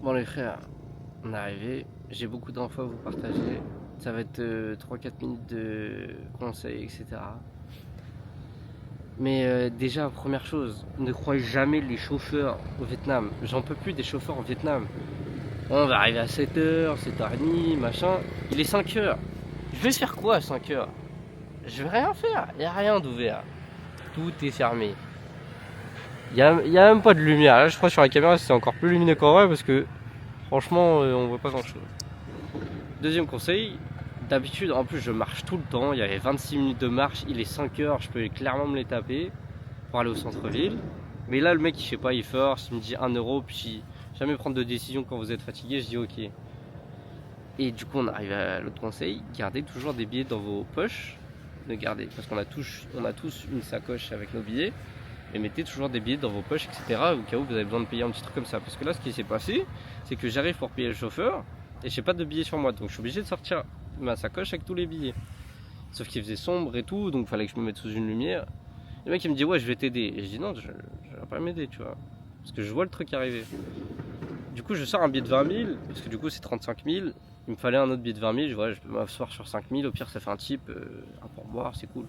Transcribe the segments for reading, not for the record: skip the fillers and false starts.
Bon les frères, on est arrivé, j'ai beaucoup d'infos à vous partager. Ça va être 3-4 minutes de conseils, etc. Mais déjà, première chose, ne croyez jamais les chauffeurs au Vietnam. J'en peux plus des chauffeurs au Vietnam. On va arriver à 7h, 7h30, machin. Il est 5h. Je vais faire quoi à 5h? Je vais rien faire, il n'y a rien d'ouvert. Tout est fermé. Il y a même pas de lumière. Là, je crois sur la caméra, c'est encore plus lumineux qu'en vrai parce que franchement, on voit pas grand chose. Deuxième conseil, d'habitude, en plus, je marche tout le temps. Il y avait 26 minutes de marche, il est 5h, je peux clairement me les taper pour aller au centre-ville. Mais là, le mec, je sais pas, il force, il me dit 1€, puis jamais prendre de décision quand vous êtes fatigué, je dis ok. Et du coup, on arrive à l'autre conseil, gardez toujours des billets dans vos poches. Ne gardez, parce qu'on a tous une sacoche avec nos billets. Et mettez toujours des billets dans vos poches, etc. Au cas où vous avez besoin de payer un petit truc comme ça. Parce que là, ce qui s'est passé, c'est que j'arrive pour payer le chauffeur et j'ai pas de billets sur moi. Donc je suis obligé de sortir ma sacoche avec tous les billets. Sauf qu'il faisait sombre et tout, donc il fallait que je me mette sous une lumière. Le mec il me dit ouais, je vais t'aider. Et je dis non, je vais pas m'aider, tu vois. Parce que je vois le truc arriver. Du coup, je sors un billet de 20 000, parce que du coup, c'est 35 000. Il me fallait un autre billet de 20 000. Je vois, je peux m'asseoir sur 5 000. Au pire, ça fait un type, un pourboire, c'est cool.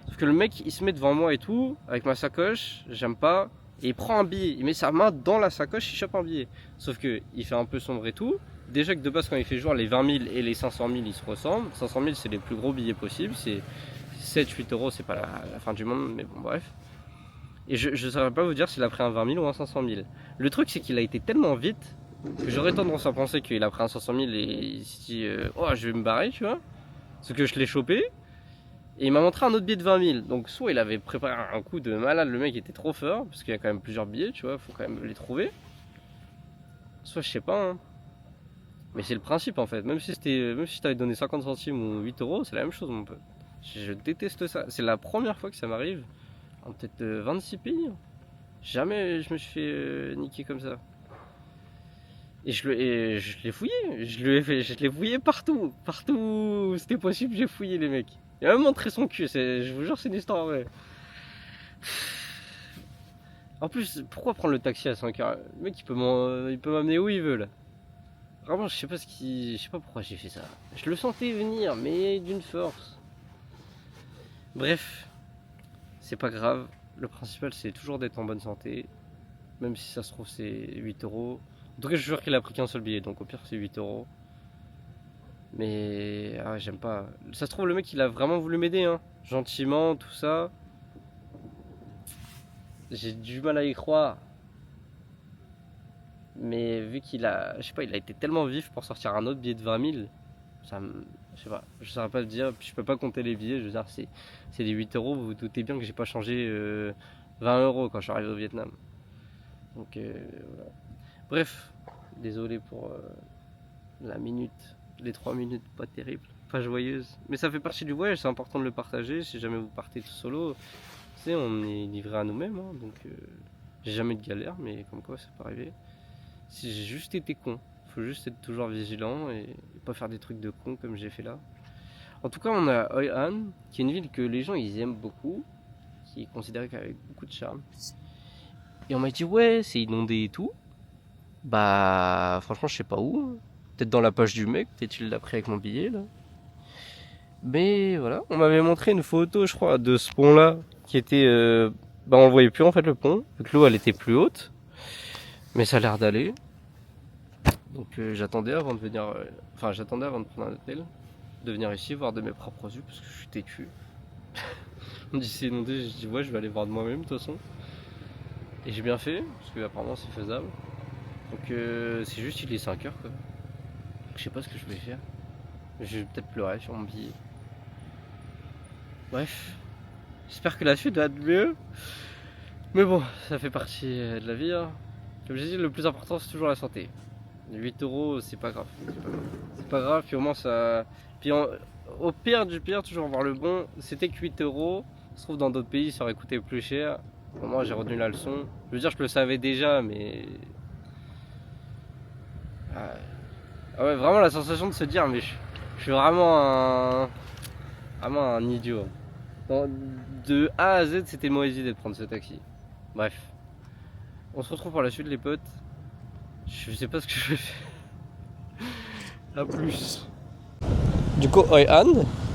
Sauf que le mec, il se met devant moi et tout, avec ma sacoche, j'aime pas, et il prend un billet, il met sa main dans la sacoche, il chope un billet. Sauf que il fait un peu sombre et tout. Déjà que de base, quand il fait jour, les 20 000 et les 500 000 ils se ressemblent. 500 000 c'est les plus gros billets possibles, c'est 7-8 euros, c'est pas la fin du monde, mais bon, bref. Et je saurais pas vous dire s'il a pris un 20 000 ou un 500 000. Le truc, c'est qu'il a été tellement vite que j'aurais tendance à penser qu'il a pris un 500 000 et il se dit oh, je vais me barrer, tu vois. Sauf que je l'ai chopé. Et il m'a montré un autre billet de 20 000. Donc soit il avait préparé un coup de malade, le mec était trop fort, parce qu'il y a quand même plusieurs billets, tu vois, faut quand même les trouver. Soit je sais pas, hein. Mais c'est le principe en fait. Même si je t'avais donné 50 centimes ou 8 euros, c'est la même chose mon pote. Je déteste ça. C'est la première fois que ça m'arrive. En peut-être 26 pays. Jamais je me suis fait niquer comme ça. Et je l'ai fouillé. Je l'ai fouillé partout. Partout où c'était possible, j'ai fouillé les mecs. Il a même montré son cul. Je vous jure, c'est une histoire vraie. En plus, pourquoi prendre le taxi à 5h? Le mec, il peut m'amener où il veut là. Vraiment, je sais pas pourquoi j'ai fait ça. Je le sentais venir, mais d'une force. Bref, c'est pas grave. Le principal, c'est toujours d'être en bonne santé. Même si ça se trouve, c'est 8 euros. En tout cas, je jure qu'il a pris qu'un seul billet, donc au pire, c'est 8 euros. Mais ah, j'aime pas. Ça se trouve, le mec, il a vraiment voulu m'aider, hein. Gentiment, tout ça. J'ai du mal à y croire. Mais vu qu'il a, je sais pas, il a été tellement vif pour sortir un autre billet de 20 000, je sais pas, je saurais pas le dire, puis je peux pas compter les billets, je veux dire, c'est des 8 euros, vous vous doutez bien que j'ai pas changé 20 € quand je suis arrivé au Vietnam. Donc voilà. Bref, désolé pour la minute, les 3 minutes pas terribles, pas joyeuses, mais ça fait partie du voyage, c'est important de le partager, si jamais vous partez tout solo, tu sais, on est livré à nous-mêmes, hein, donc j'ai jamais de galère, mais comme quoi ça peut arriver. Si j'ai juste été con. Faut juste être toujours vigilant et pas faire des trucs de con comme j'ai fait là. En tout cas, on a Hoi An, qui est une ville que les gens ils aiment beaucoup, qui est considérée avec beaucoup de charme. Et on m'a dit ouais, c'est inondé et tout. Bah franchement, je sais pas où. Peut-être dans la poche du mec, peut-être il l'a pris avec mon billet là. Mais voilà, on m'avait montré une photo, je crois, de ce pont-là, qui était, bah on le voyait plus en fait le pont, vu que l'eau elle était plus haute. Mais ça a l'air d'aller. Donc j'attendais avant de venir, enfin j'attendais avant de prendre un hôtel, de venir ici voir de mes propres yeux parce que je suis têtu. On me dit c'est inondé, je dis ouais je vais aller voir de moi-même de toute façon. Et j'ai bien fait, parce que apparemment c'est faisable. Donc c'est juste il est 5h quoi. Donc, je sais pas ce que je vais faire. Je vais peut-être pleurer sur mon billet. Bref, j'espère que la suite va être mieux. Mais bon, ça fait partie de la vie, hein. Comme j'ai dit, le plus important c'est toujours la santé. 8 € c'est pas grave. C'est pas grave, puis au moins ça. Puis au pire du pire, toujours voir le bon, c'était que 8 €. Ça se trouve dans d'autres pays ça aurait coûté plus cher. Au moins j'ai retenu la leçon. Je veux dire, je le savais déjà, mais. Ah ah ouais, vraiment la sensation de se dire, mais je suis vraiment un idiot. De A à Z, c'était une mauvaise idée de prendre ce taxi. Bref, on se retrouve pour la suite, les potes. Je sais pas ce que je vais faire. A plus. Du coup, Hoi An,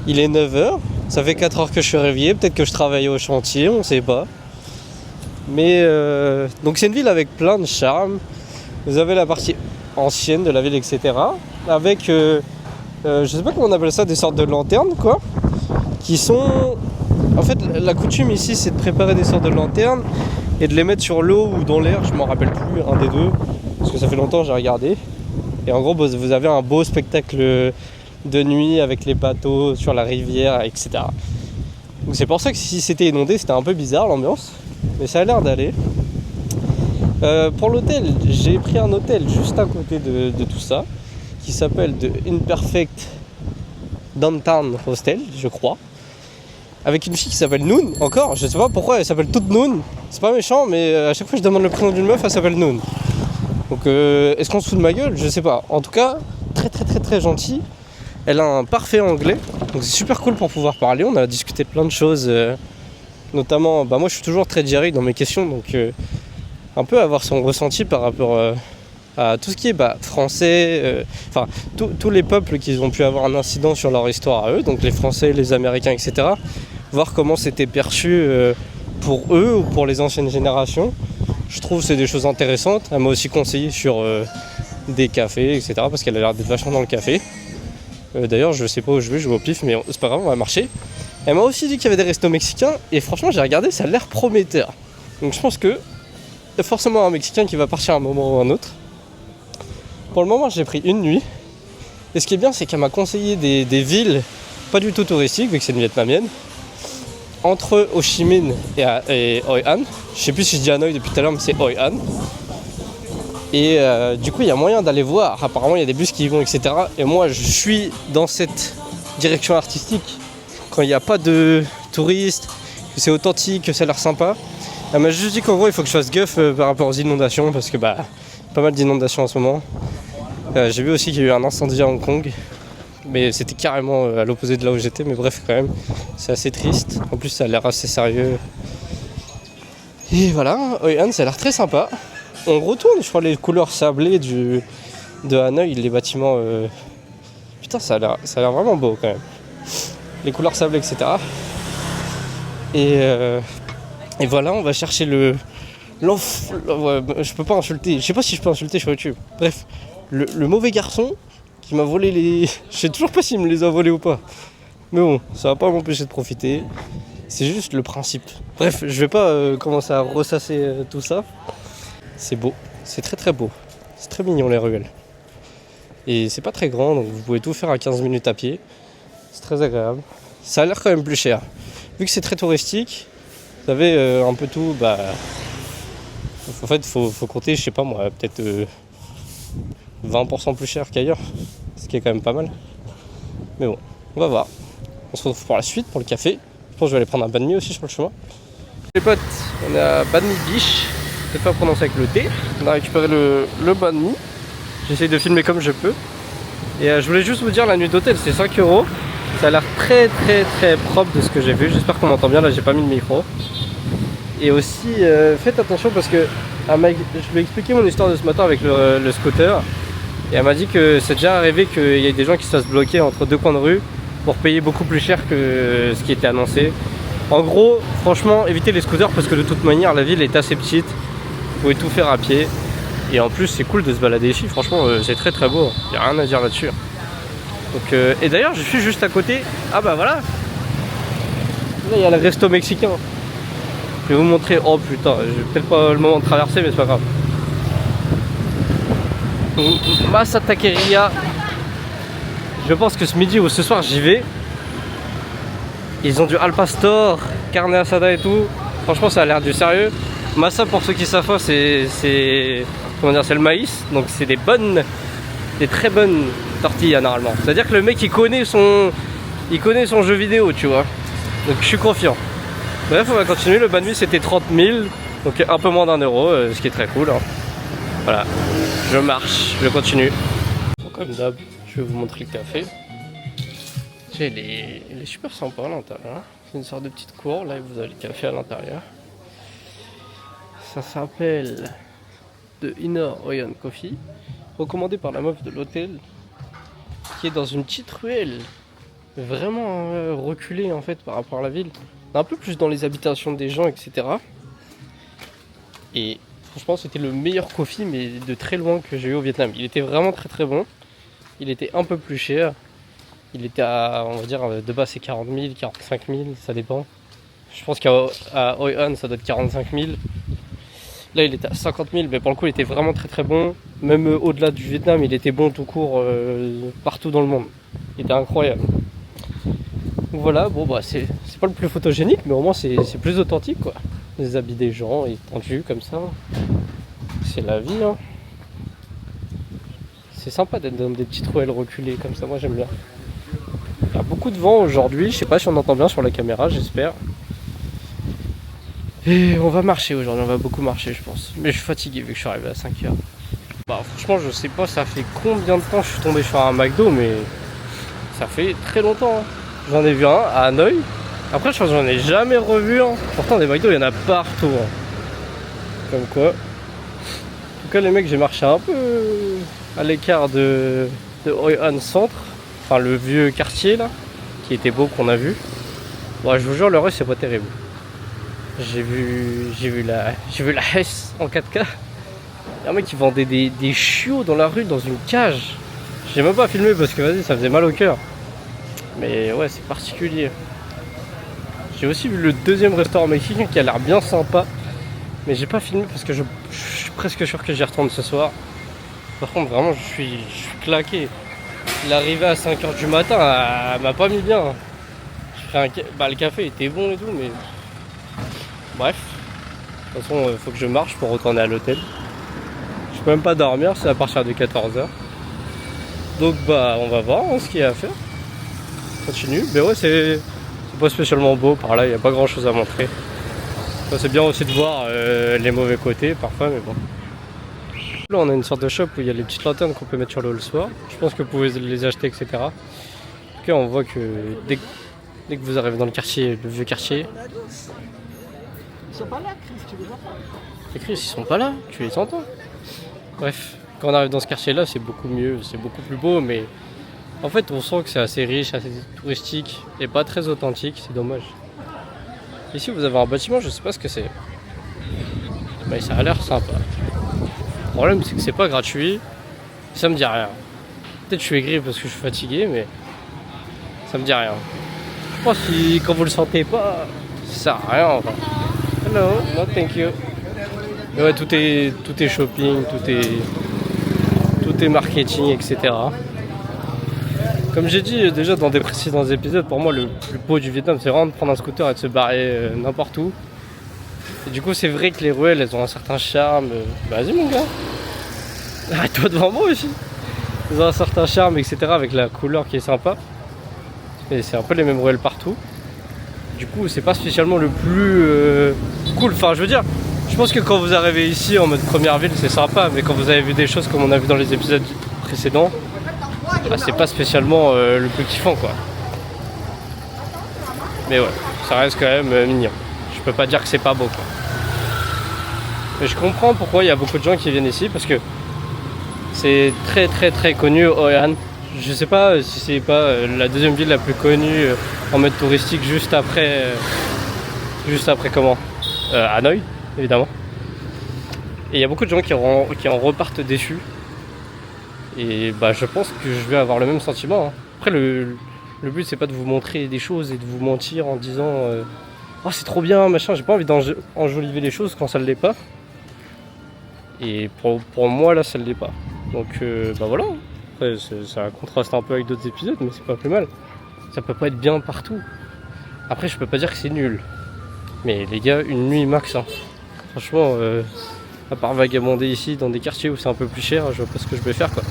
il est 9h. Ça fait 4 heures que je suis réveillé. Peut-être que je travaille au chantier, on sait pas. Mais donc c'est une ville avec plein de charme. Vous avez la partie ancienne de la ville, etc. Avec, je sais pas comment on appelle ça, des sortes de lanternes, quoi. Qui sont... En fait, la coutume ici, c'est de préparer des sortes de lanternes et de les mettre sur l'eau ou dans l'air, je m'en rappelle plus, un des deux. Parce que ça fait longtemps que j'ai regardé. Et en gros, vous avez un beau spectacle de nuit avec les bateaux sur la rivière, etc. Donc c'est pour ça que si c'était inondé, c'était un peu bizarre l'ambiance. Mais ça a l'air d'aller. Pour l'hôtel, j'ai pris un hôtel juste à côté de tout ça, qui s'appelle The Imperfect Downtown Hostel, je crois. Avec une fille qui s'appelle Noon, encore, je sais pas pourquoi elle s'appelle toute Noon. C'est pas méchant, mais à chaque fois que je demande le prénom d'une meuf, elle s'appelle Noon. Donc est-ce qu'on se fout de ma gueule? Je sais pas. En tout cas, très gentil. Elle a un parfait anglais, donc c'est super cool pour pouvoir parler. On a discuté de plein de choses, notamment, moi je suis toujours très direct dans mes questions, donc un peu avoir son ressenti par rapport à tout ce qui est français, enfin tous les peuples qui ont pu avoir un incident sur leur histoire à eux, donc les Français, les Américains, etc. Voir comment c'était perçu pour eux ou pour les anciennes générations. Je trouve que c'est des choses intéressantes. Elle m'a aussi conseillé sur des cafés, etc. parce qu'elle a l'air d'être vachement dans le café. D'ailleurs, je sais pas où je vais au pif, mais c'est pas grave, on va marcher. Elle m'a aussi dit qu'il y avait des restos mexicains, et franchement, j'ai regardé, ça a l'air prometteur. Donc je pense que il y a forcément un Mexicain qui va partir à un moment ou un autre. Pour le moment, j'ai pris une nuit. Et ce qui est bien, c'est qu'elle m'a conseillé des villes pas du tout touristiques, vu que c'est une vietnamienne, entre Ho Chi Minh et Hoi An. Je sais plus si je dis Hanoï depuis tout à l'heure, mais c'est Hoi An. Et du coup, il y a moyen d'aller voir. Apparemment, il y a des bus qui y vont, etc. Et moi, je suis dans cette direction artistique. Quand il n'y a pas de touristes, que c'est authentique, que ça a l'air sympa. Elle m'a juste dit qu'en gros, il faut que je fasse gaffe par rapport aux inondations. Parce que pas mal d'inondations en ce moment. J'ai vu aussi qu'il y a eu un incendie à Hong Kong. Mais c'était carrément à l'opposé de là où j'étais. Mais bref, quand même, c'est assez triste. En plus, ça a l'air assez sérieux. Et voilà, Hoi An, ça a l'air très sympa. On retourne, je crois, les couleurs sablées de Hanoï, les bâtiments. Putain, ça a l'air vraiment beau quand même. Les couleurs sablées, etc. Et voilà, on va chercher je peux pas insulter, je sais pas si je peux insulter sur YouTube. Bref, le mauvais garçon qui m'a volé les. Je sais toujours pas s'il me les a volés ou pas. Mais bon, ça va pas m'empêcher de profiter. C'est juste le principe. Bref, je vais pas commencer à ressasser tout ça. C'est beau, c'est très beau. C'est très mignon les ruelles. Et c'est pas très grand, donc vous pouvez tout faire à 15 minutes à pied. C'est très agréable. Ça a l'air quand même plus cher. Vu que c'est très touristique, vous savez, un peu tout, en fait, faut compter, je sais pas moi, peut-être 20% plus cher qu'ailleurs. Ce qui est quand même pas mal. Mais bon, on va voir. On se retrouve pour la suite, pour le café. Je pense que je vais aller prendre un banh mi aussi sur le chemin. Les potes, on est à Banh Mi Beach. Peut-être pas prononcer avec le T. On a récupéré le banh mi. J'essaye de filmer comme je peux. Et je voulais juste vous dire, la nuit d'hôtel c'est 5 €. Ça a l'air très propre de ce que j'ai vu. J'espère qu'on m'entend bien, là j'ai pas mis le micro. Et aussi faites attention parce que je lui ai expliqué mon histoire de ce matin avec le scooter. Et elle m'a dit que c'est déjà arrivé qu'il y ait des gens qui se fassent bloquer entre deux coins de rue pour payer beaucoup plus cher que ce qui était annoncé. En gros, franchement, évitez les scooters parce que de toute manière la ville est assez petite. Vous pouvez tout faire à pied. Et en plus c'est cool de se balader ici, franchement c'est très beau. Il n'y a rien à dire là-dessus. Donc, et d'ailleurs je suis juste à côté. Ah bah voilà. Là il y a le resto mexicain. Je vais vous montrer. Oh putain, j'ai peut-être pas le moment de traverser mais c'est pas grave. Masa Taqueria. Je pense que ce midi ou ce soir j'y vais. Ils ont du al pastor, carne asada et tout. Franchement ça a l'air du sérieux. Masa, pour ceux qui savent pas, c'est le maïs. Donc c'est des très bonnes tortillas normalement. C'est-à-dire que le mec il connaît son jeu vidéo, tu vois. Donc je suis confiant. Bref, on va continuer. Le banh mi c'était 30 000, donc un peu moins d'1 €, ce qui est très cool. Hein. Voilà, je marche, je continue. Bon, comme d'hab, je vais vous montrer le café. Il est super sympa à l'intérieur. C'est une sorte de petite cour. Là, vous avez le café à l'intérieur. Ça s'appelle de Inner Oyan Coffee, recommandé par la meuf de l'hôtel, qui est dans une petite ruelle, vraiment reculée en fait par rapport à la ville, un peu plus dans les habitations des gens, etc. Et franchement, c'était le meilleur coffee, mais de très loin, que j'ai eu au Vietnam. Il était vraiment très très bon. Il était un peu plus cher. Il était à, on va dire, de base c'est 40 000, 45 000, ça dépend. Je pense qu'à Hoi An, ça doit être 45 000. Là, il était à 50 000, mais pour le coup, il était vraiment très très bon. Même au-delà du Vietnam, il était bon tout court partout dans le monde. Il était incroyable. Donc voilà, bon bah c'est pas le plus photogénique, mais au moins c'est plus authentique quoi. Les habits des gens étendus comme ça. C'est la vie hein. C'est sympa d'être dans des petites ruelles reculées comme ça, moi j'aime bien. Il y a beaucoup de vent aujourd'hui, je sais pas si on entend bien sur la caméra, j'espère. Et on va marcher aujourd'hui, on va beaucoup marcher je pense. Mais je suis fatigué vu que je suis arrivé à 5h. Bah franchement je sais pas ça fait combien de temps que je suis tombé sur un McDo, mais ça fait très longtemps hein. J'en ai vu un à Hanoï. Après je pense que j'en ai jamais revu un. Pourtant des McDo il y en a partout hein. Comme quoi. En tout cas les mecs, j'ai marché un peu à l'écart de Hoi An Centre. Enfin le vieux quartier là, qui était beau qu'on a vu. Bon je vous jure le reste c'est pas terrible. J'ai vu la Hesse en 4K. Il y a un mec qui vendait des chiots dans la rue dans une cage. J'ai même pas filmé parce que vas-y ça faisait mal au cœur. Mais ouais c'est particulier. J'ai aussi vu le deuxième restaurant mexicain qui a l'air bien sympa. Mais j'ai pas filmé parce que je suis presque sûr que j'y retourne ce soir. Par contre vraiment je suis claqué. L'arrivée à 5h du matin elle m'a pas mis bien. Le café était bon et tout mais... Bref. De toute façon faut que je marche pour retourner à l'hôtel. Je peux même pas dormir, c'est à partir de 14h. Donc bah on va voir ce qu'il y a à faire. Continue. Mais ouais c'est pas spécialement beau par là, il n'y a pas grand chose à montrer. C'est bien aussi de voir les mauvais côtés parfois mais bon. Là on a une sorte de shop où il y a les petites lanternes qu'on peut mettre sur le hall soir. Je pense que vous pouvez les acheter etc. En tout cas on voit que dès que vous arrivez dans le quartier, le vieux quartier. Ils sont pas là Chris, tu les vois pas. Les Chris ils sont pas là, tu les entends. Bref, quand on arrive dans ce quartier là c'est beaucoup mieux, c'est beaucoup plus beau mais en fait on sent que c'est assez riche, assez touristique et pas très authentique, c'est dommage. Ici vous avez un bâtiment, je sais pas ce que c'est. Mais ça a l'air sympa. Le problème c'est que c'est pas gratuit, ça me dit rien. Peut-être que je suis aigri parce que je suis fatigué mais ça me dit rien. Je pense que quand vous le sentez pas, ça sert à rien enfin. Hello, no thank you. Mais ouais tout est shopping, tout est marketing, etc. Comme j'ai dit déjà dans des précédents épisodes, pour moi le plus beau du Vietnam c'est vraiment de prendre un scooter et de se barrer n'importe où. Et du coup c'est vrai que les ruelles elles ont un certain charme. Vas-y mon gars, arrête-toi devant moi aussi. Elles ont un certain charme etc avec la couleur qui est sympa. Et c'est un peu les mêmes ruelles partout. Du coup c'est pas spécialement le plus cool. Enfin je veux dire, je pense que quand vous arrivez ici en mode première ville c'est sympa. Mais quand vous avez vu des choses comme on a vu dans les épisodes précédents, bah, c'est pas spécialement le plus kiffant quoi. Mais ouais, ça reste quand même mignon. Je peux pas dire que c'est pas beau quoi. Mais je comprends pourquoi il y a beaucoup de gens qui viennent ici parce que c'est très très très connu Hoi An. Je sais pas si c'est pas la deuxième ville la plus connue en mode touristique juste après comment Hanoï évidemment. Et il y a beaucoup de gens qui en repartent déçus. Et bah je pense que je vais avoir le même sentiment. Hein. Après le but c'est pas de vous montrer des choses et de vous mentir en disant oh c'est trop bien machin, j'ai pas envie d'enjoliver les choses quand ça ne l'est pas. Et pour moi là ça ne l'est pas. Donc bah voilà. Après ça contraste un peu avec d'autres épisodes mais c'est pas plus mal. Ça peut pas être bien partout. Après je peux pas dire que c'est nul. Mais les gars une nuit max hein. Franchement à part vagabonder ici dans des quartiers où c'est un peu plus cher, je vois pas ce que je vais faire quoi.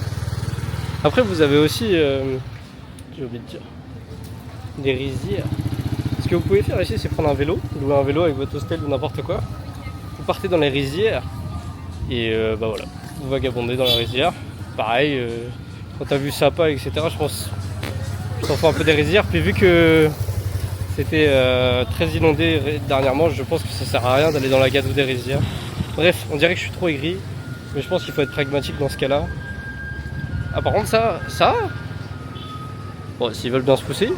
Après vous avez aussi, j'ai oublié de dire, des rizières. Ce que vous pouvez faire ici c'est prendre un vélo, louer un vélo avec votre hostel ou n'importe quoi. Vous partez dans les rizières et bah voilà, vous vagabondez dans la rizière. Pareil, quand t'as vu Sapa etc je pense je t'en fais un peu des rizières. Puis vu que c'était très inondé dernièrement, je pense que ça sert à rien d'aller dans la gadoue des rizières. Bref, on dirait que je suis trop aigri. Mais je pense qu'il faut être pragmatique dans ce cas-là. Ah par contre ça... Bon, s'ils veulent bien se pousser.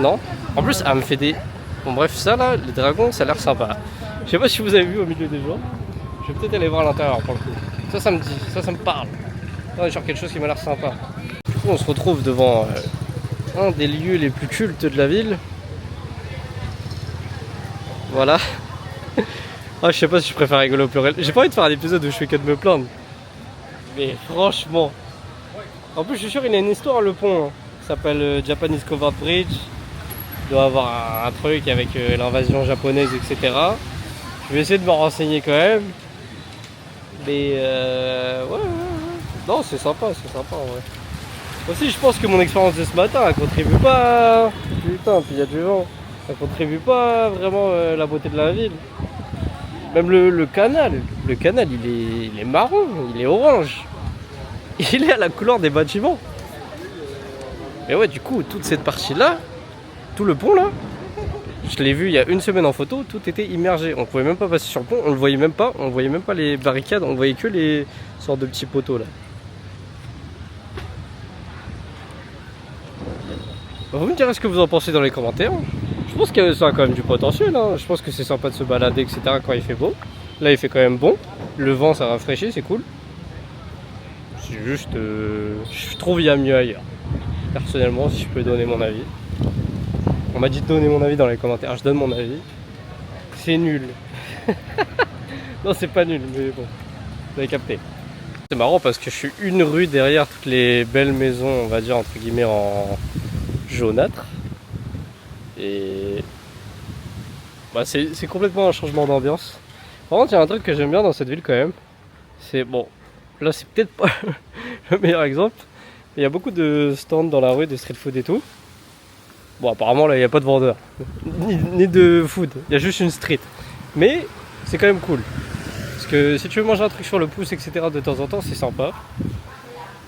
Non. En plus, elle me fait des... Bon bref, ça là, les dragons, ça a l'air sympa. Je sais pas si vous avez vu au milieu des gens. Je vais peut-être aller voir à l'intérieur pour le coup. Ça me dit, ça me parle. On est sur quelque chose qui m'a l'air sympa. Du coup, on se retrouve devant un des lieux les plus cultes de la ville. Voilà. Ah, je sais pas si je préfère rigoler au pluriel. J'ai pas envie de faire un épisode où je fais que de me plaindre. Mais franchement. En plus, je suis sûr qu'il a une histoire, le pont. Hein. Ça s'appelle Japanese Covered Bridge. Il doit avoir un truc avec l'invasion japonaise, etc. Je vais essayer de me renseigner quand même. Mais ouais. Non, c'est sympa, ouais. Aussi, je pense que mon expérience de ce matin, elle contribue pas. Putain, puis il y a du vent. Ça contribue pas vraiment à la beauté de la ville. Même le canal. Le canal, il est marron, il est orange. Il est à la couleur des bâtiments. Mais ouais, du coup, toute cette partie-là, tout le pont là, je l'ai vu il y a une semaine en photo, tout était immergé. On pouvait même pas passer sur le pont, on le voyait même pas. On voyait même pas les barricades, on voyait que les sortes de petits poteaux là. Vous me direz ce que vous en pensez dans les commentaires. Je pense que ça a quand même du potentiel. Hein. Je pense que c'est sympa de se balader, etc. quand il fait beau. Là, il fait quand même bon. Le vent, ça rafraîchit, c'est cool. C'est juste... je trouve il y a mieux ailleurs. Personnellement, si je peux donner mon avis. On m'a dit de donner mon avis dans les commentaires. Je donne mon avis. C'est nul. Non, c'est pas nul, mais bon. Vous avez capté. C'est marrant parce que je suis une rue derrière toutes les belles maisons, on va dire, entre guillemets, en jaunâtre. Et bah, c'est complètement un changement d'ambiance. Par contre, il y a un truc que j'aime bien dans cette ville quand même. C'est bon, là c'est peut-être pas le meilleur exemple. Mais il y a beaucoup de stands dans la rue, de street food et tout. Bon, apparemment là il n'y a pas de vendeurs, ni de food. Il y a juste une street. Mais c'est quand même cool. Parce que si tu veux manger un truc sur le pouce, etc. de temps en temps, c'est sympa.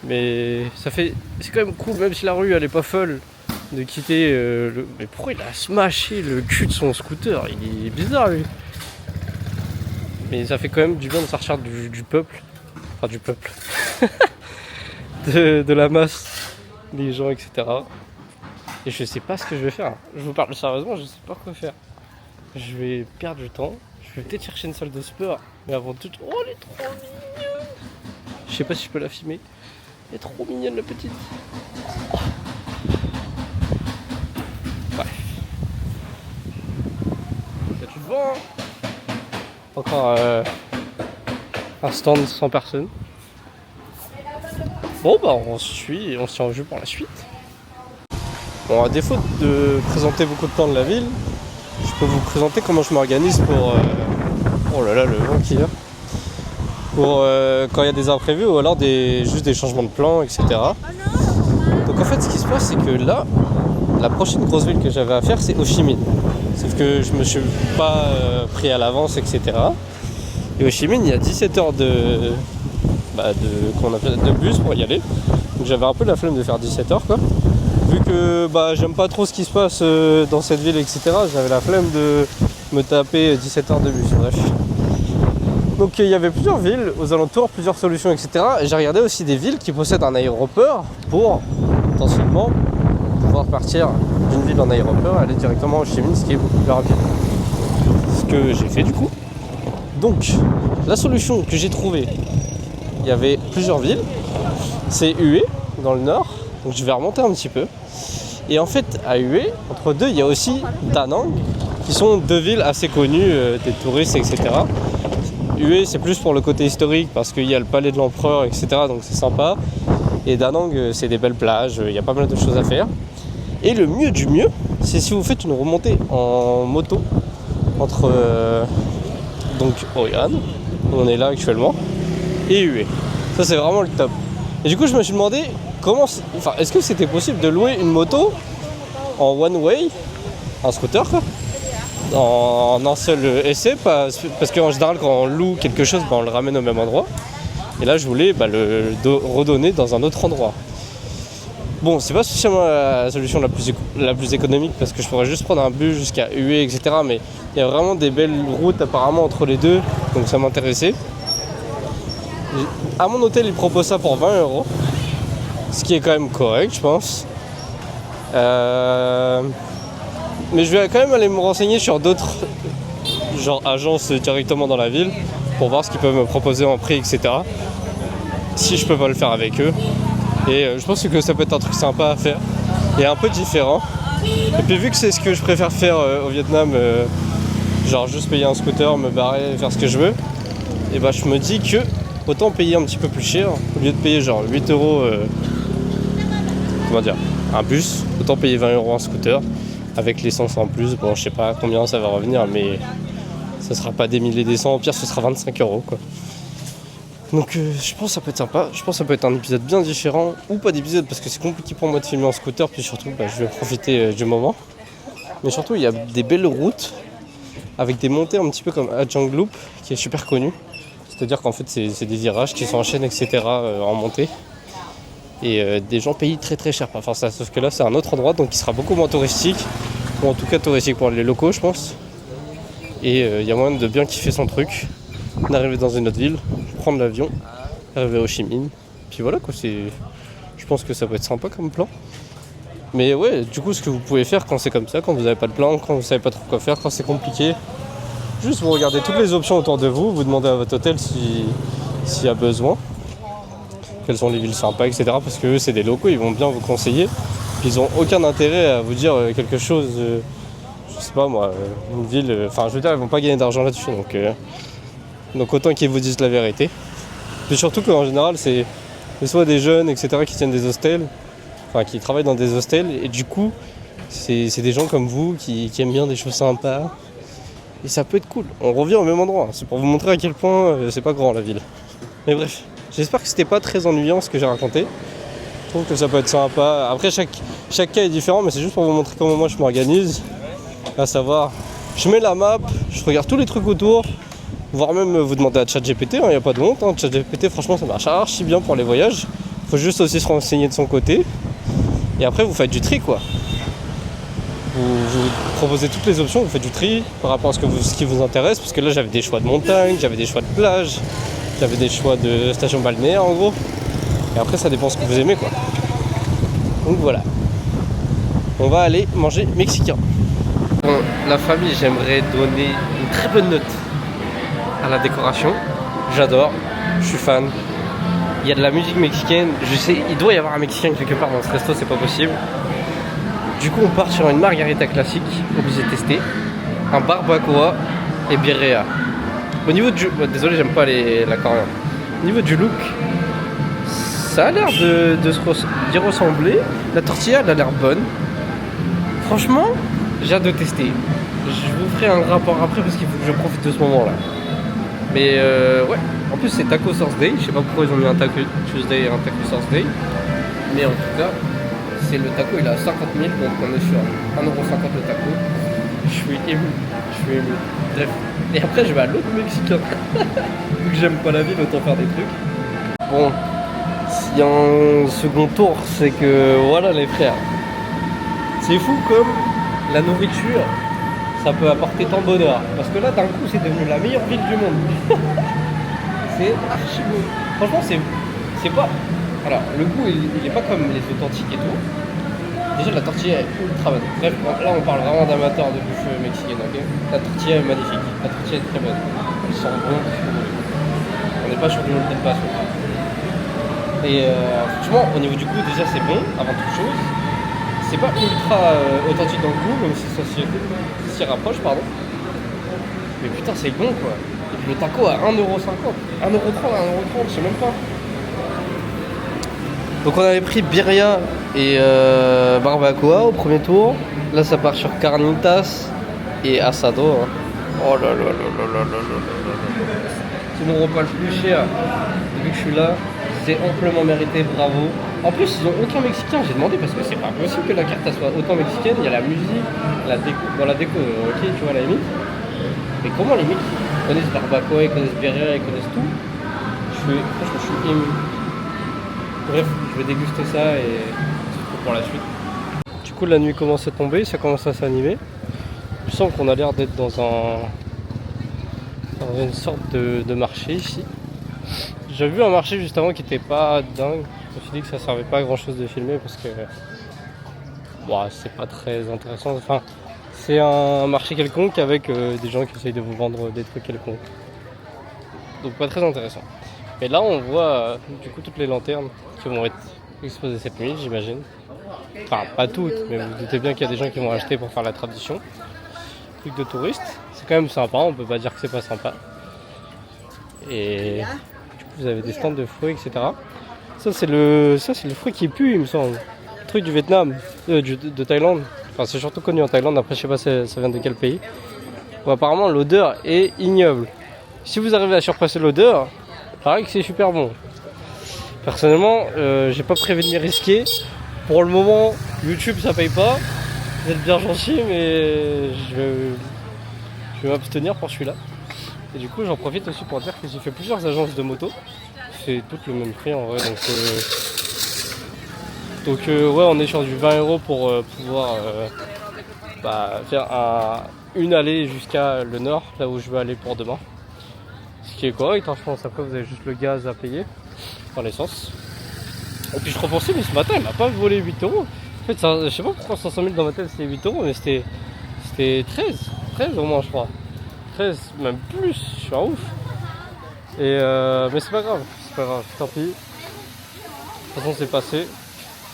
Mais c'est quand même cool, même si la rue elle est pas folle, de quitter Mais pourquoi il a smashé le cul de son scooter? Il est bizarre lui. Mais ça fait quand même du bien de sortir du peuple. Enfin du peuple. de la masse des gens, etc. Et je sais pas ce que je vais faire. Je vous parle sérieusement, je sais pas quoi faire. Je vais perdre du temps. Je vais peut-être chercher une salle de sport. Mais avant tout... Oh, elle est trop mignonne! Je sais pas si je peux la filmer. Elle est trop mignonne la petite. Oh. Bref. Il y a du vent. Encore un stand sans personne. Bon bah on se tient au jeu pour la suite. Bon, à défaut de présenter beaucoup de plans de la ville, je peux vous présenter comment je m'organise pour... Oh là là, le vent qui vient. Pour quand il y a des imprévus ou alors juste des changements de plan, etc. Donc en fait ce qui se passe c'est que là, la prochaine grosse ville que j'avais à faire c'est Ho Chi Minh. Sauf que je me suis pas pris à l'avance, etc. Et Ho Chi Minh il y a 17 heures de bus pour y aller. Donc j'avais un peu la flemme de faire 17 heures quoi. Vu que j'aime pas trop ce qui se passe dans cette ville, etc. J'avais la flemme de me taper 17 heures de bus, bref. Donc il y avait plusieurs villes aux alentours, plusieurs solutions, etc. Et j'ai regardé aussi des villes qui possèdent un aéroport pour potentiellement pouvoir partir d'une ville en aéroport et aller directement au Ho Chi Minh, ce qui est beaucoup plus rapide. Ce que j'ai fait du coup. Donc la solution que j'ai trouvée, il y avait plusieurs villes. C'est Hue dans le nord, donc je vais remonter un petit peu. Et en fait à Hue, entre deux, il y a aussi Da Nang, qui sont deux villes assez connues des touristes, etc. Hue c'est plus pour le côté historique parce qu'il y a le palais de l'empereur, etc. donc c'est sympa. Et Da Nang c'est des belles plages, il y a pas mal de choses à faire. Et le mieux du mieux, c'est si vous faites une remontée en moto entre donc Hoi An, où on est là actuellement, et Hue. Ça c'est vraiment le top. Et du coup je me suis demandé est-ce que c'était possible de louer une moto en one way, un scooter quoi, en un seul essai, parce qu'en général quand on loue quelque chose on le ramène au même endroit. Et là je voulais le redonner dans un autre endroit. Bon, c'est pas spécialement la solution la plus économique parce que je pourrais juste prendre un bus jusqu'à Hue, etc. Mais il y a vraiment des belles routes apparemment entre les deux, donc ça m'intéressait. À mon hôtel, ils proposent ça pour 20 €. Ce qui est quand même correct, je pense. Mais je vais quand même aller me renseigner sur d'autres genre agences directement dans la ville pour voir ce qu'ils peuvent me proposer en prix, etc. Si je peux pas le faire avec eux. Et je pense que ça peut être un truc sympa à faire et un peu différent. Et puis vu que c'est ce que je préfère faire au Vietnam, genre juste payer un scooter, me barrer, faire ce que je veux, et bah je me dis que autant payer un petit peu plus cher, au lieu de payer genre 8 €, comment dire, un bus, autant payer 20 € un scooter, avec l'essence en plus, bon je sais pas combien ça va revenir, mais ça sera pas des milliers des cents, au pire ce sera 25 € quoi. Donc je pense que ça peut être sympa, je pense que ça peut être un épisode bien différent, ou pas d'épisode parce que c'est compliqué pour moi de filmer en scooter, puis surtout je vais profiter du moment. Mais surtout il y a des belles routes, avec des montées un petit peu comme Ajang Loop, qui est super connu. C'est-à-dire qu'en fait c'est des virages qui s'enchaînent etc. En montée. Et des gens payent très très cher. Enfin ça, sauf que là c'est un autre endroit donc il sera beaucoup moins touristique. Ou en tout cas touristique pour les locaux je pense. Et il y a moyen de bien kiffer son truc. D'arriver dans une autre ville, prendre l'avion, arriver au Ho Chi Minh. Puis voilà quoi, je pense que ça peut être sympa comme plan. Mais ouais, du coup ce que vous pouvez faire quand c'est comme ça, quand vous n'avez pas de plan, quand vous savez pas trop quoi faire, quand c'est compliqué, juste vous regardez toutes les options autour de vous, vous demandez à votre hôtel s'il y a besoin, quelles sont les villes sympas, etc. Parce que eux c'est des locaux, ils vont bien vous conseiller. Puis ils ont aucun intérêt à vous dire quelque chose, je sais pas moi, une ville, enfin je veux dire ils vont pas gagner d'argent là-dessus donc autant qu'ils vous disent la vérité. Puis surtout qu'en général c'est soit des jeunes etc. qui tiennent des hostels, enfin qui travaillent dans des hostels et du coup c'est des gens comme vous qui aiment bien des choses sympas et ça peut être cool. On revient au même endroit, c'est pour vous montrer à quel point c'est pas grand la ville. Mais bref, j'espère que c'était pas très ennuyant ce que j'ai raconté. Je trouve que ça peut être sympa. Après chaque cas est différent mais c'est juste pour vous montrer comment moi je m'organise. À savoir, je mets la map, je regarde tous les trucs autour, voire même vous demander à ChatGPT, il n'y a pas de honte. ChatGPT franchement ça marche archi bien pour les voyages. Faut juste aussi se renseigner de son côté. Et après vous faites du tri quoi. Vous proposez toutes les options, vous faites du tri par rapport à ce qui vous intéresse. Parce que là j'avais des choix de montagne, j'avais des choix de plage, j'avais des choix de station balnéaire en gros. Et après ça dépend ce que vous aimez quoi. Donc voilà. On va aller manger mexicain. Bon, la famille, j'aimerais donner une très bonne note à la décoration. J'adore, je suis fan. Il y a de la musique mexicaine, je sais, il doit y avoir un Mexicain quelque part dans ce resto, c'est pas possible. Du coup, on part sur une margarita classique, obligé de tester, un barbacoa et birria. Au niveau du... désolé, j'aime pas la coriandre. Au niveau du look, ça a l'air d'y ressembler. La tortilla, elle a l'air bonne. Franchement, j'ai hâte de tester. Je vous ferai un rapport après parce qu'il faut que je profite de ce moment-là. Mais ouais, en plus c'est Taco Thursday. Je sais pas pourquoi ils ont mis un Taco Tuesday et un Taco Thursday. Mais en tout cas, c'est le taco, il est à 50 000, donc on est sur 1,50 € le taco. Je suis ému. Bref. Et après, je vais à l'autre Mexicain. Vu que j'aime pas la ville, autant faire des trucs. Bon, s'il y a un second tour, c'est que voilà les frères. C'est fou comme la nourriture, ça peut apporter tant de bonheur. Parce que là, d'un coup, c'est devenu la meilleure ville du monde. C'est archi beau. Franchement, c'est pas... Alors, le goût, il est pas comme les authentiques et tout. Déjà, la tortilla est ultra bonne. Bref, là, on parle vraiment d'amateurs de bouffe mexicaine, ok. La tortilla est magnifique. La tortilla est très bonne. Elle sent bon. On n'est pas sur du molten passo. Et franchement, au niveau du goût, déjà, c'est bon, avant toute chose. C'est pas ultra authentique dans le goût, même si ça s'y rapproche, pardon. Mais putain, c'est bon quoi. Et puis le taco à 1,50 €. 1,30 €, 1,30 €, je sais même pas. Donc on avait pris birria et barbacoa au premier tour. Là ça part sur carnitas et asado. Hein. Oh là là là là là là là. C'est mon repas le plus cher depuis que je suis là. C'est amplement mérité, bravo. En plus, ils ont autant mexicain, j'ai demandé parce que c'est pas possible que la carte soit autant mexicaine. Il y a la musique, la déco, dans la déco, ok, tu vois la limite. Mais comment les mecs ils connaissent barbacoa, ils connaissent birria, ils connaissent tout. Franchement, je suis ému. Bref, je vais déguster ça et on se retrouve pour la suite. Du coup, la nuit commence à tomber, ça commence à s'animer. Je sens qu'on a l'air d'être dans une sorte de marché ici. J'ai vu un marché juste avant qui était pas dingue. Je me suis dit que ça servait pas à grand chose de filmer parce que bon, c'est pas très intéressant. Enfin, c'est un marché quelconque avec des gens qui essayent de vous vendre des trucs quelconques. Donc pas très intéressant. Mais là on voit du coup toutes les lanternes qui vont être exposées cette nuit, j'imagine. Enfin pas toutes, mais vous vous doutez bien qu'il y a des gens qui vont acheter pour faire la tradition. Truc de touriste, c'est quand même sympa, on peut pas dire que c'est pas sympa. Et du coup vous avez des stands de fruits, etc. Ça c'est le fruit qui pue il me semble. Le truc du Vietnam, de Thaïlande. Enfin c'est surtout connu en Thaïlande, après je sais pas ça vient de quel pays. Bon, apparemment l'odeur est ignoble. Si vous arrivez à surpasser l'odeur, pareil que c'est super bon. Personnellement, j'ai pas prévu de m'y risquer. Pour le moment, YouTube ça paye pas. Vous êtes bien gentil, mais je vais m'abstenir pour celui-là. Et du coup, j'en profite aussi pour dire que j'ai fait plusieurs agences de moto. C'est toutes le même prix en vrai. Donc ouais, on est sur du 20 € pour pouvoir faire une allée jusqu'à le nord, là où je veux aller pour demain. Ce qui est correct, hein, je pense. Après, vous avez juste le gaz à payer, enfin l'essence. Et puis je repensais, mais ce matin, il m'a pas volé 8 €. En fait, je sais pas pourquoi 500 000 dans ma tête c'était 8 €, mais c'était 13 au moins, je crois. 13, même plus, je suis un ouf. Mais c'est pas grave, tant pis. De toute façon, c'est passé.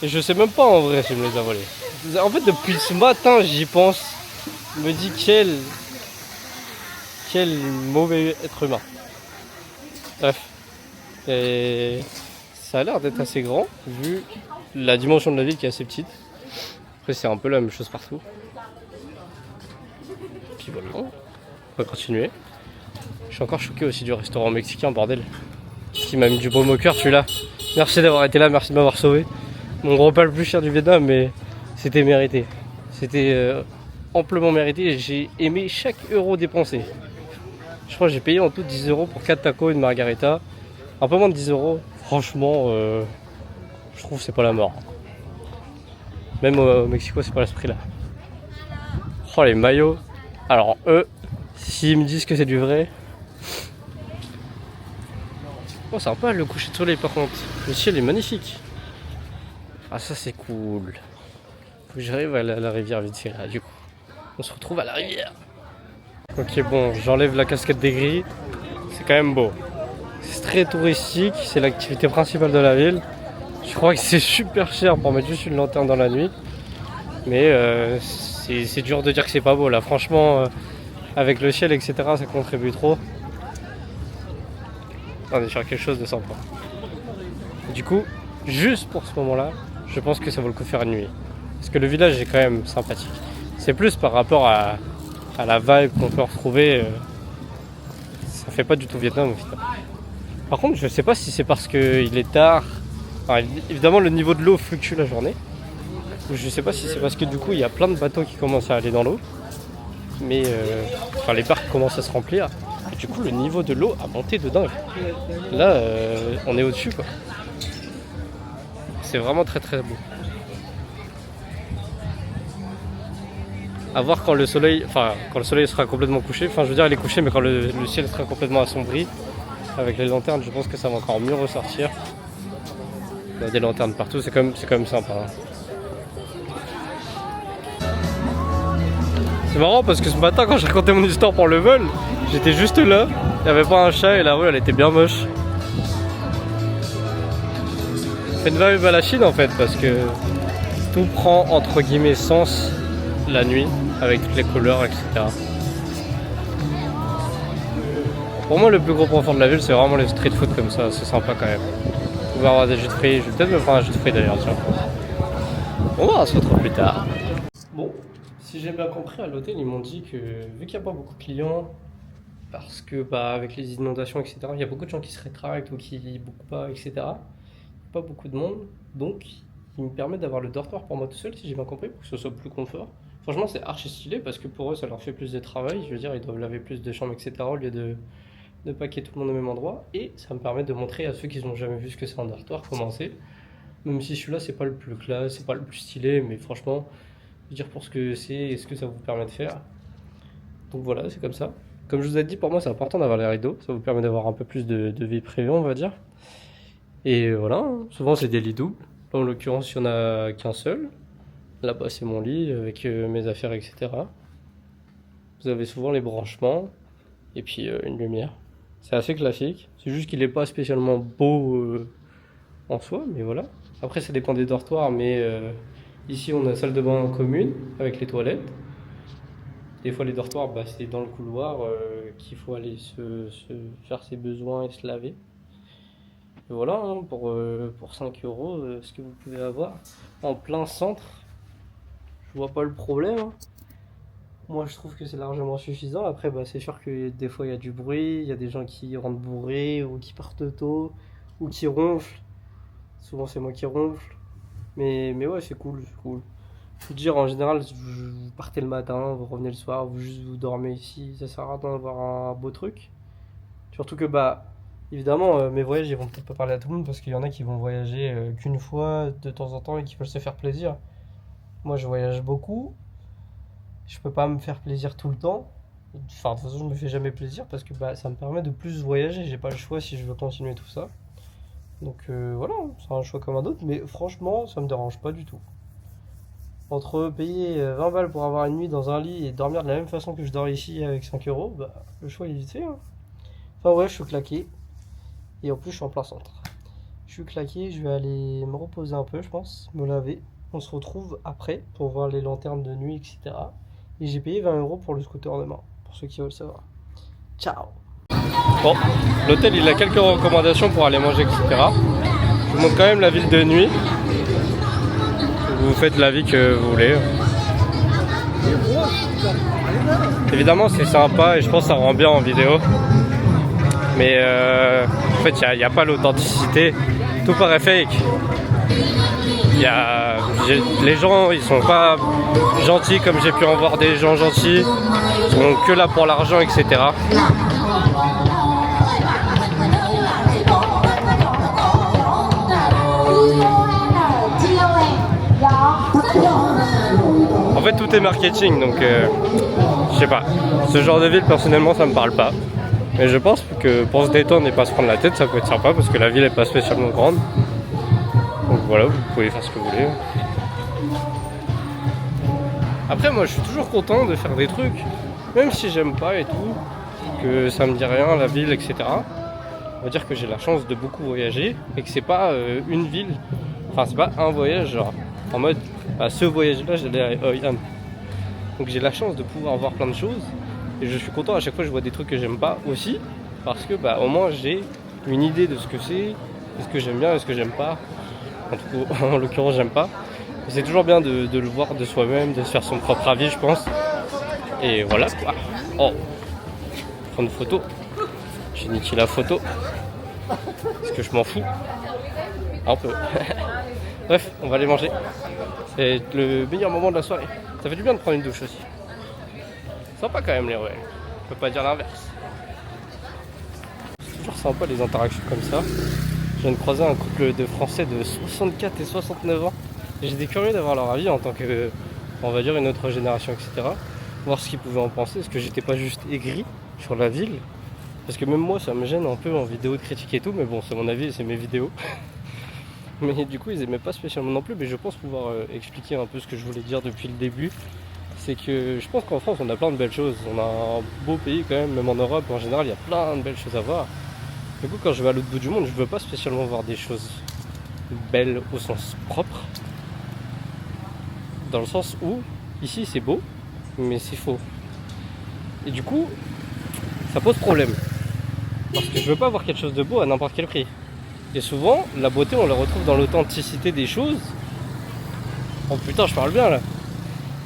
Et je sais même pas en vrai si je me les a volés. En fait, depuis ce matin, j'y pense. Je me dis quel mauvais être humain. Bref. Et ça a l'air d'être assez grand, vu la dimension de la ville qui est assez petite. Après, c'est un peu la même chose partout. Puis voilà, on va continuer. Je suis encore choqué aussi du restaurant mexicain, bordel. Qui m'a mis du baume au cœur, celui-là. Merci d'avoir été là, merci de m'avoir sauvé. Mon repas le plus cher du Vietnam, mais c'était mérité. C'était amplement mérité et j'ai aimé chaque euro dépensé. Je crois que j'ai payé en tout 10 € pour 4 tacos et une margarita. Un peu moins de 10 €. Franchement, je trouve que c'est pas la mort. Même au Mexico, c'est pas ce prix-là. Oh, les maillots. Alors, eux, s'ils me disent que c'est du vrai. Oh, sympa le coucher de soleil par contre. Le ciel est magnifique. Ah, ça c'est cool. Faut que j'arrive à la rivière vite fait là, du coup. On se retrouve à la rivière. Ok, bon, j'enlève la casquette des grilles. C'est quand même beau. C'est très touristique, c'est l'activité principale de la ville. Je crois que c'est super cher pour mettre juste une lanterne dans la nuit. Mais c'est dur de dire que c'est pas beau là. Franchement, avec le ciel, etc., ça contribue trop. On est sur quelque chose de sympa. Du coup, juste pour ce moment-là, je pense que ça vaut le coup de faire une nuit. Parce que le village est quand même sympathique. C'est plus par rapport à la vibe qu'on peut retrouver. Ça fait pas du tout Vietnam au final. Par contre, je sais pas si c'est parce qu'il est tard. Enfin, évidemment, le niveau de l'eau fluctue la journée. Ou je sais pas si c'est parce que du coup, il y a plein de bateaux qui commencent à aller dans l'eau. Mais les barques commencent à se remplir. Et du coup, le niveau de l'eau a monté de dingue. Là, on est au-dessus, quoi. C'est vraiment très très beau. À voir quand le soleil sera complètement couché. Enfin, je veux dire, il est couché, mais quand le ciel sera complètement assombri, avec les lanternes, je pense que ça va encore mieux ressortir. Il y a des lanternes partout, c'est quand même sympa. Hein. C'est marrant parce que ce matin, quand je racontais mon histoire pour le vol, j'étais juste là. Il n'y avait pas un chat et la rue, elle était bien moche. C'est une vibe à la Chine en fait, parce que tout prend entre guillemets sens la nuit, avec toutes les couleurs, etc. Pour moi, le plus gros point fort de la ville, c'est vraiment les street food comme ça, c'est sympa quand même. Vous pouvez avoir des jus de fruits, je vais peut-être me prendre un jus de fruits d'ailleurs, tiens. Bon, on se retrouve plus tard. Bon, si j'ai bien compris, à l'hôtel, ils m'ont dit que vu qu'il n'y a pas beaucoup de clients, parce que avec les inondations, etc., il y a beaucoup de gens qui se rétractent ou qui bookent pas, etc. Pas beaucoup de monde, donc il me permet d'avoir le dortoir pour moi tout seul, si j'ai bien compris, pour que ce soit plus confort. Franchement, c'est archi stylé parce que pour eux, ça leur fait plus de travail. Je veux dire, ils doivent laver plus de chambres, etc. au lieu de paquer tout le monde au même endroit. Et ça me permet de montrer à ceux qui n'ont jamais vu ce que c'est un dortoir comment c'est. Même si celui-là, c'est pas le plus classe, c'est pas le plus stylé, mais franchement, je veux dire pour ce que c'est et ce que ça vous permet de faire. Donc voilà, c'est comme ça. Comme je vous ai dit, pour moi c'est important d'avoir les rideaux, ça vous permet d'avoir un peu plus de vie privée on va dire. Et voilà, souvent c'est des lits doubles. Là, en l'occurrence il n'y en a qu'un seul. Là-bas c'est mon lit avec mes affaires etc. Vous avez souvent les branchements et puis une lumière. C'est assez classique, c'est juste qu'il n'est pas spécialement beau en soi, mais voilà. Après ça dépend des dortoirs, mais ici on a salle de bain commune avec les toilettes. Des fois les dortoirs, bah, c'est dans le couloir qu'il faut aller se faire ses besoins et se laver. Et voilà, hein, pour 5 euros, ce que vous pouvez avoir en plein centre, je vois pas le problème. Hein. Moi je trouve que c'est largement suffisant. Après bah, c'est sûr que des fois il y a du bruit, il y a des gens qui rentrent bourrés ou qui partent tôt ou qui ronflent. Souvent c'est moi qui ronfle. Mais ouais c'est cool, c'est cool. Faut dire en général vous partez le matin, vous revenez le soir, vous dormez ici, ça sert à rien d'avoir un beau truc. Surtout que bah évidemment mes voyages ils vont peut-être pas parler à tout le monde parce qu'il y en a qui vont voyager qu'une fois de temps en temps et qui veulent se faire plaisir. Moi je voyage beaucoup. Je peux pas me faire plaisir tout le temps. Enfin, de toute façon, je me fais jamais plaisir parce que bah, ça me permet de plus voyager. J'ai pas le choix si je veux continuer tout ça. Donc voilà, c'est un choix comme un autre. Mais franchement, ça me dérange pas du tout. Entre payer 20 balles pour avoir une nuit dans un lit et dormir de la même façon que je dors ici avec 5 euros, bah, le choix est vite fait. Hein. Enfin, ouais, je suis claqué. Et en plus, je suis en plein centre. Je suis claqué, je vais aller me reposer un peu, je pense, me laver. On se retrouve après pour voir les lanternes de nuit, etc. Et j'ai payé 20 euros pour le scooter de main, pour ceux qui veulent savoir. Ciao. Bon, l'hôtel il a quelques recommandations pour aller manger, etc. Je vous montre quand même la ville de nuit. Vous faites la vie que vous voulez. Évidemment c'est sympa et je pense que ça rend bien en vidéo. Mais en fait il n'y a pas l'authenticité. Tout paraît fake. Les gens ils sont pas gentils comme j'ai pu en voir des gens gentils. Ils sont que là pour l'argent etc. En fait tout est marketing donc je sais pas. Ce genre de ville personnellement ça me parle pas. Mais je pense que pour se détendre et pas se prendre la tête ça peut être sympa parce que la ville est pas spécialement grande. Donc voilà, vous pouvez faire ce que vous voulez. Après moi je suis toujours content de faire des trucs, même si j'aime pas et tout, que ça me dit rien, la ville, etc. On va dire que j'ai la chance de beaucoup voyager et que c'est pas une ville, enfin c'est pas un voyage genre en mode à ce voyage là j'allais à Hoi An. Donc j'ai la chance de pouvoir voir plein de choses et je suis content à chaque fois que je vois des trucs que j'aime pas aussi parce que bah au moins j'ai une idée de ce que c'est, de ce que j'aime bien et ce que j'aime pas. En tout cas, en l'occurrence, j'aime pas. C'est toujours bien de le voir de soi-même, de se faire son propre avis, je pense. Et voilà quoi. Oh, prendre une photo. J'ai niqué la photo. Parce que je m'en fous. Un peu. Bref, on va aller manger. C'est le meilleur moment de la soirée. Ça fait du bien de prendre une douche aussi. Sympa quand même les ruelles. On peut pas dire l'inverse. C'est toujours sympa les interactions comme ça. Je viens de croiser un couple de Français de 64 et 69 ans. Et j'étais curieux d'avoir leur avis en tant que, on va dire, une autre génération, etc. Voir ce qu'ils pouvaient en penser. Est-ce que j'étais pas juste aigri sur la ville? Parce que même moi, ça me gêne un peu en vidéo de critiquer et tout. Mais bon, c'est mon avis et c'est mes vidéos. Mais du coup, ils aimaient pas spécialement non plus. Mais je pense pouvoir expliquer un peu ce que je voulais dire depuis le début. C'est que je pense qu'en France, on a plein de belles choses. On a un beau pays quand même en Europe. En général, il y a plein de belles choses à voir. Du coup, quand je vais à l'autre bout du monde, je veux pas spécialement voir des choses belles au sens propre. Dans le sens où, ici c'est beau, mais c'est faux. Et du coup, ça pose problème. Parce que je veux pas voir quelque chose de beau à n'importe quel prix. Et souvent, la beauté, on la retrouve dans l'authenticité des choses. Oh putain, je parle bien là.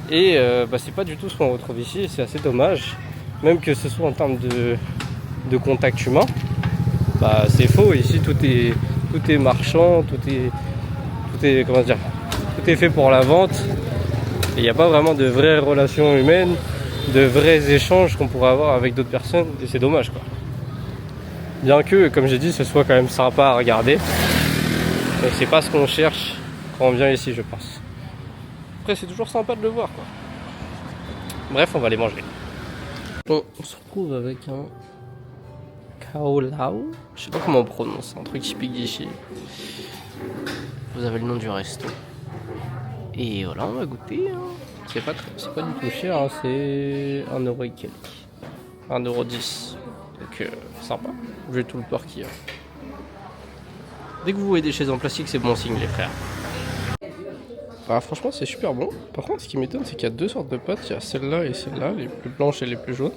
Et bah, c'est pas du tout ce qu'on retrouve ici, et c'est assez dommage. Même que ce soit en termes de contact humain. Bah, c'est faux, ici tout est marchand, tout est comment dire, tout est fait pour la vente et il n'y a pas vraiment de vraies relations humaines, de vrais échanges qu'on pourrait avoir avec d'autres personnes et c'est dommage quoi. Bien que, comme j'ai dit, ce soit quand même sympa à regarder, mais c'est pas ce qu'on cherche quand on vient ici je pense. Après c'est toujours sympa de le voir quoi. Bref, on va aller manger. Bon, on se retrouve avec un Kao Lao. Je sais pas comment on prononce, un truc typique d'ici. Vous avez le nom du resto. Et voilà, on va goûter. Hein. C'est pas du tout cher, hein. C'est 1€ et quelques. 1,10€. Donc sympa, vu tout le port qu'il y a. Dès que vous voyez des chaises en plastique, c'est bon signe les frères. Ah, franchement c'est super bon. Par contre ce qui m'étonne c'est qu'il y a deux sortes de pâtes. Il y a celle-là et celle-là, les plus blanches et les plus jaunes.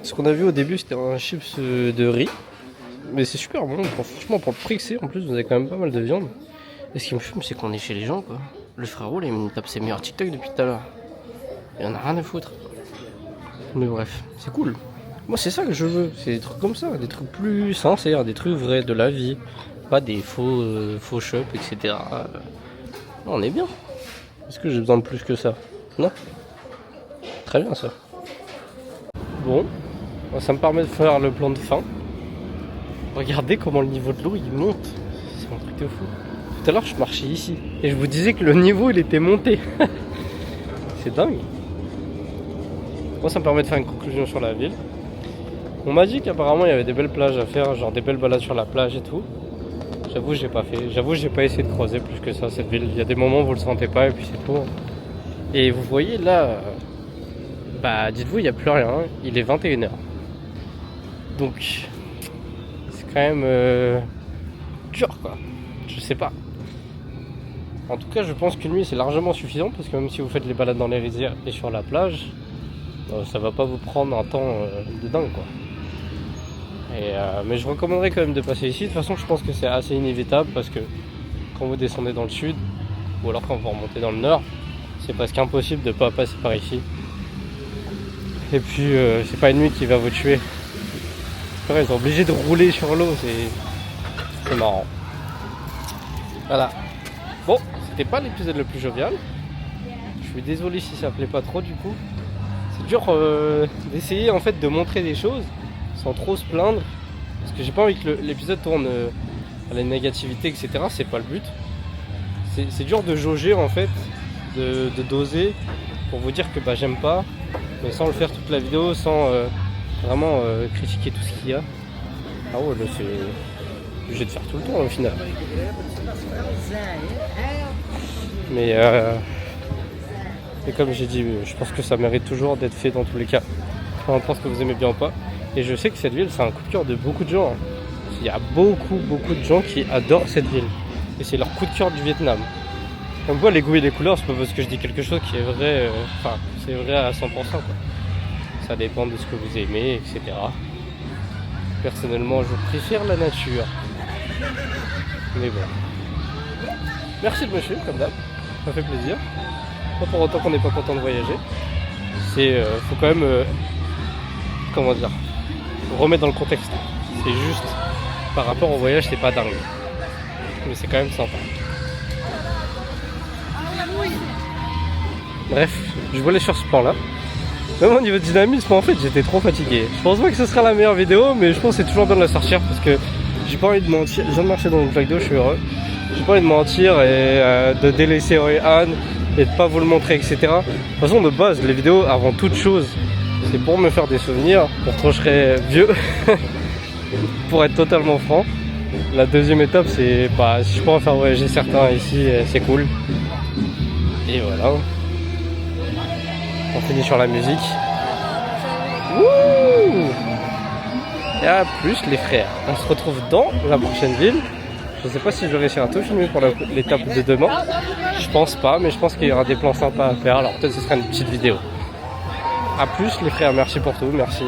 Ce qu'on a vu au début c'était un chips de riz. Mais c'est super bon, franchement pour le prix que c'est, en plus vous avez quand même pas mal de viande. Et ce qui me fume c'est qu'on est chez les gens quoi. Le frérot là, il me tape ses meilleurs TikTok depuis tout à l'heure. Il y en a rien à foutre. Mais bref, c'est cool. Moi c'est ça que je veux, c'est des trucs comme ça, des trucs plus sincères, des trucs vrais de la vie. Pas des faux shops, etc. Non, on est bien. Est-ce que j'ai besoin de plus que ça? Non. Très bien ça. Bon, ça me permet de faire le plan de fin. Regardez comment le niveau de l'eau il monte. C'est un truc de fou. Tout à l'heure je marchais ici et je vous disais que le niveau il était monté. C'est dingue. Moi ça me permet de faire une conclusion sur la ville. On m'a dit qu'apparemment il y avait des belles plages à faire, genre des belles balades sur la plage et tout. J'avoue j'ai pas fait, j'ai pas essayé de creuser plus que ça cette ville. Il y a des moments où vous le sentez pas et puis c'est tout. Et vous voyez là, bah dites-vous il n'y a plus rien, il est 21h. Donc c'est quand même dur quoi, je sais pas. En tout cas je pense qu'une nuit c'est largement suffisant parce que même si vous faites les balades dans les rizières et sur la plage, ça va pas vous prendre un temps de dingue quoi. Mais je recommanderais quand même de passer ici. De toute façon je pense que c'est assez inévitable parce que quand vous descendez dans le sud ou alors quand vous remontez dans le nord, c'est presque impossible de pas passer par ici. Et puis c'est pas une nuit qui va vous tuer. Ils sont obligés de rouler sur l'eau, c'est marrant. Voilà. Bon, c'était pas l'épisode le plus jovial. Je suis désolé si ça plaît pas trop du coup. C'est dur d'essayer en fait de montrer des choses sans trop se plaindre. Parce que j'ai pas envie que l'épisode tourne à la négativité, etc. C'est pas le but. C'est dur de jauger en fait, de doser pour vous dire que bah j'aime pas, mais sans le faire toute la vidéo, sans vraiment critiquer tout ce qu'il y a. Ah ouais, là c'est obligé de faire tout le temps au final. Mais et comme j'ai dit, je pense que ça mérite toujours d'être fait dans tous les cas. Peu importe que vous aimez bien ou pas. Et je sais que cette ville c'est un coup de cœur de beaucoup de gens. Il y a beaucoup de gens qui adorent cette ville. Et c'est leur coup de cœur du Vietnam. Comme quoi les goûts et les couleurs, c'est pas parce que je dis quelque chose qui est vrai, enfin c'est vrai à 100% quoi. Ça dépend de ce que vous aimez, etc. Personnellement je préfère la nature. Mais bon. Merci de me suivre comme d'hab, ça fait plaisir. Pas pour autant qu'on n'est pas content de voyager. C'est faut quand même comment dire, remettre dans le contexte. C'est juste par rapport au voyage c'est pas dingue. Mais c'est quand même sympa. Bref, je voulais sur ce plan là. Même au niveau de dynamisme en fait j'étais trop fatigué. Je pense pas que ce sera la meilleure vidéo, mais je pense que c'est toujours bien de la sortir parce que j'ai pas envie de mentir. Je viens de marcher dans une flaque d'eau, je suis heureux. J'ai pas envie de mentir et de délaisser Hoi An et de pas vous le montrer, etc. De toute façon de base les vidéos avant toute chose c'est pour me faire des souvenirs, pour quand je serai vieux. Pour être totalement franc. La deuxième étape c'est bah si je peux en faire voyager certains ici c'est cool. Et voilà. On finit sur la musique. Wouh! Et à plus les frères. On se retrouve dans la prochaine ville. Je sais pas si je vais réussir à tout filmer pour l'étape de demain. Je pense pas, mais je pense qu'il y aura des plans sympas à faire. Alors peut-être ce sera une petite vidéo. A plus les frères, merci pour tout. Merci.